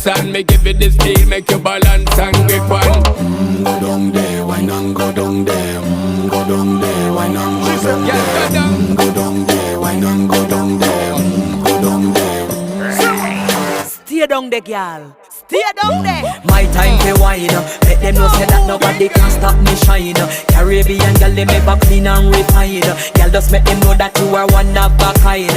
dance and me give it this feel, make you balance and grip on. Go down there, why not go down there? Go down there, why not go down there? Go down there, why not go down there? Go down there. Stay down there, girl. Stay down there. My time to wine. Let them know say that nobody can stop me shine. Caribbean girl, they make back clean and refine. Girl, just make them know that you are one of a kind.